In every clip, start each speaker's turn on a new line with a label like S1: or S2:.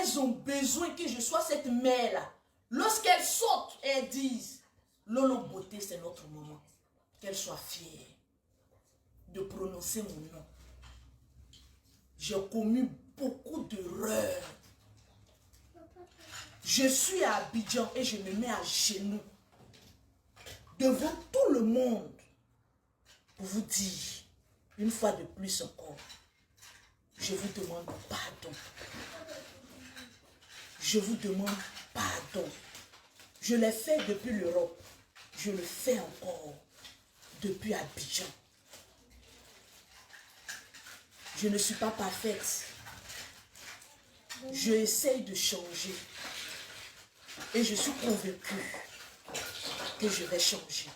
S1: Elles ont besoin que je sois cette mère-là. Lorsqu'elles sautent, elles disent, Lolo Beauté, c'est notre moment. Qu'elles soient fières de prononcer mon nom. J'ai commis beaucoup d'erreurs. Je suis à Abidjan et je me mets à genoux devant tout le monde pour vous dire, une fois de plus encore, je vous demande pardon. Je vous demande pardon. Je l'ai fait depuis l'Europe. Je le fais encore depuis Abidjan. Je ne suis pas parfaite. Je essaye de changer. Et je suis convaincue que je vais changer.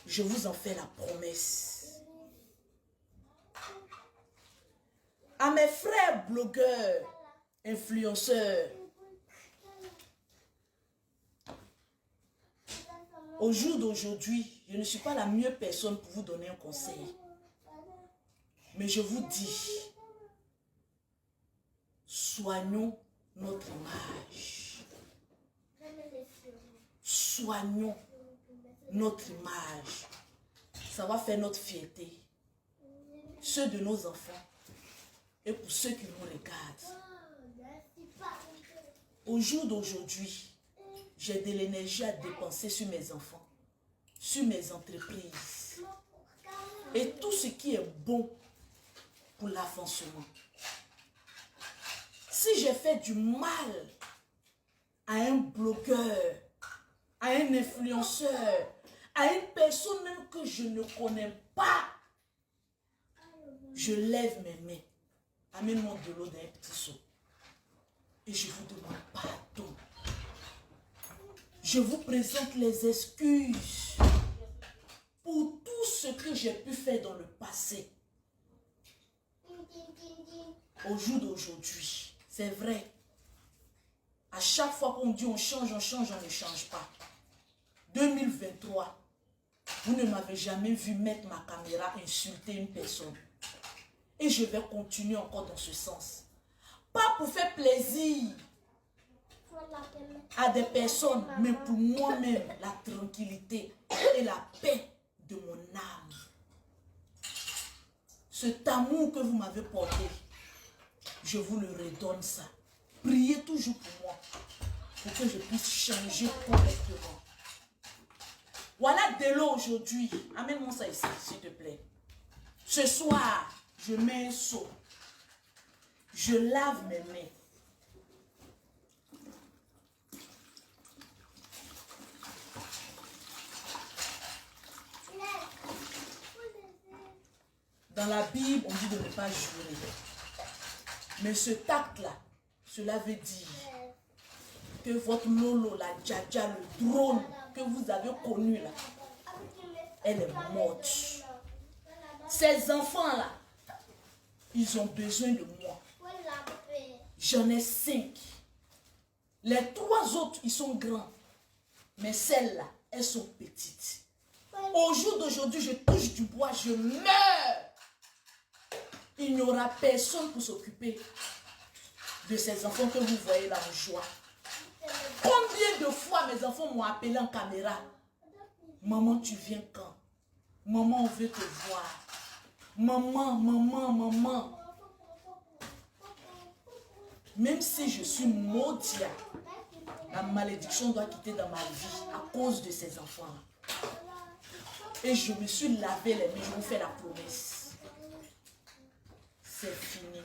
S1: Je vous en fais la promesse. À mes frères blogueurs, influenceurs, au jour d'aujourd'hui, je ne suis pas la meilleure personne pour vous donner un conseil. Mais je vous dis, soignons notre image. Soignons notre image. Ça va faire notre fierté. Ceux de nos enfants et pour ceux qui nous regardent. Au jour d'aujourd'hui, j'ai de l'énergie à dépenser sur mes enfants, sur mes entreprises et tout ce qui est bon pour l'avancement. Si j'ai fait du mal à un blogueur, à un influenceur, à une personne même que je ne connais pas, je lève mes mains, amène-moi de l'eau dans un petit seau et je vous demande pardon. Je vous présente les excuses pour tout ce que j'ai pu faire dans le passé. Au jour d'aujourd'hui, c'est vrai. À chaque fois qu'on dit on change, on ne change pas. 2023, vous ne m'avez jamais vu mettre ma caméra insulter une personne. Et je vais continuer encore dans ce sens. Pas pour faire plaisir à des personnes, mais pour moi-même, la tranquillité et la paix de mon âme. Cet amour que vous m'avez porté, je vous le redonne ça. Priez toujours pour moi, pour que je puisse changer correctement. Voilà de l'eau aujourd'hui. Amène-moi ça ici, s'il te plaît. Ce soir, je mets un seau. Je lave mes mains. Dans la Bible, on dit de ne pas jurer. Mais ce tact-là, cela veut dire que votre lolo, la djadja, le drone que vous avez connu là, elle est morte. Ces enfants-là, ils ont besoin de moi. J'en ai 5. Les 3 autres, ils sont grands. Mais celles-là, elles sont petites. Au jour d'aujourd'hui, je touche du bois, je meurs. Il n'y aura personne pour s'occuper de ces enfants que vous voyez là en joie. Combien de fois mes enfants m'ont appelé en caméra? Maman, tu viens quand? Maman, on veut te voir. Maman, maman, maman. Même si je suis maudite, la malédiction doit quitter dans ma vie à cause de ces enfants-là. Et je me suis lavé les mains, je vous fais la promesse. C'est fini.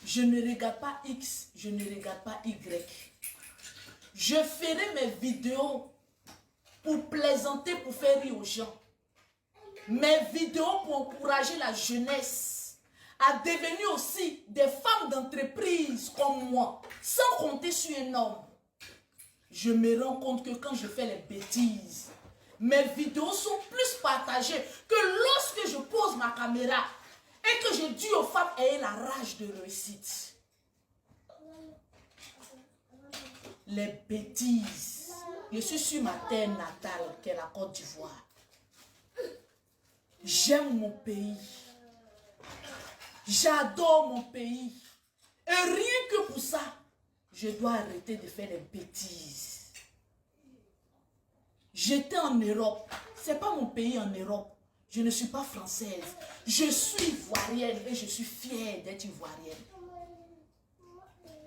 S1: Je ne regarde pas X, je ne regarde pas Y. Je ferai mes vidéos pour plaisanter, pour faire rire aux gens. Mes vidéos pour encourager la jeunesse à devenir aussi des femmes d'entreprise comme moi, sans compter sur un homme. Je me rends compte que quand je fais les bêtises, mes vidéos sont plus partagées que lorsque je pose ma caméra et que je dis aux femmes ayez la rage de réussite. Les bêtises. Je suis sur ma terre natale, qui est la Côte d'Ivoire. J'aime mon pays. J'adore mon pays. Et rien que pour ça, je dois arrêter de faire des bêtises. J'étais en Europe. Ce n'est pas mon pays en Europe. Je ne suis pas française. Je suis ivoirienne et je suis fière d'être ivoirienne.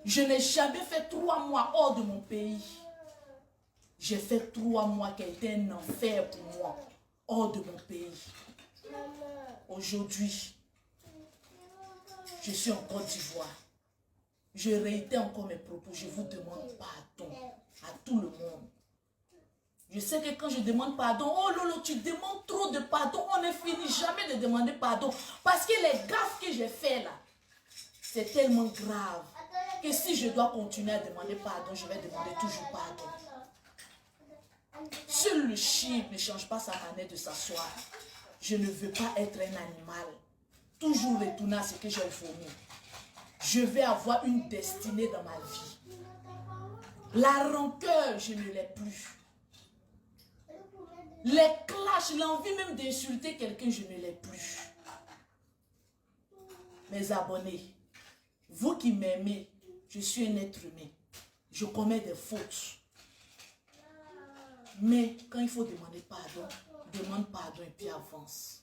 S1: Je n'ai jamais fait 3 mois hors de mon pays. J'ai fait 3 mois qui a été un enfer pour moi, hors de mon pays. Aujourd'hui, je suis en Côte d'Ivoire. Je réitère encore mes propos. Je vous demande pardon à tout le monde. Je sais que quand je demande pardon, oh Lolo, tu demandes trop de pardon. On ne finit jamais de demander pardon. Parce que les gaffes que j'ai fait là, c'est tellement grave que si je dois continuer à demander pardon, je vais demander toujours pardon. Seul le chien ne change pas sa manière de s'asseoir. Je ne veux pas être un animal. Toujours retourner à ce que j'ai vomi. Je vais avoir une destinée dans ma vie. La rancœur, je ne l'ai plus. Les clashs, l'envie même d'insulter quelqu'un, je ne l'ai plus. Mes abonnés, vous qui m'aimez, je suis un être humain. Je commets des fautes. Mais quand il faut demander pardon, demande pardon et puis avance.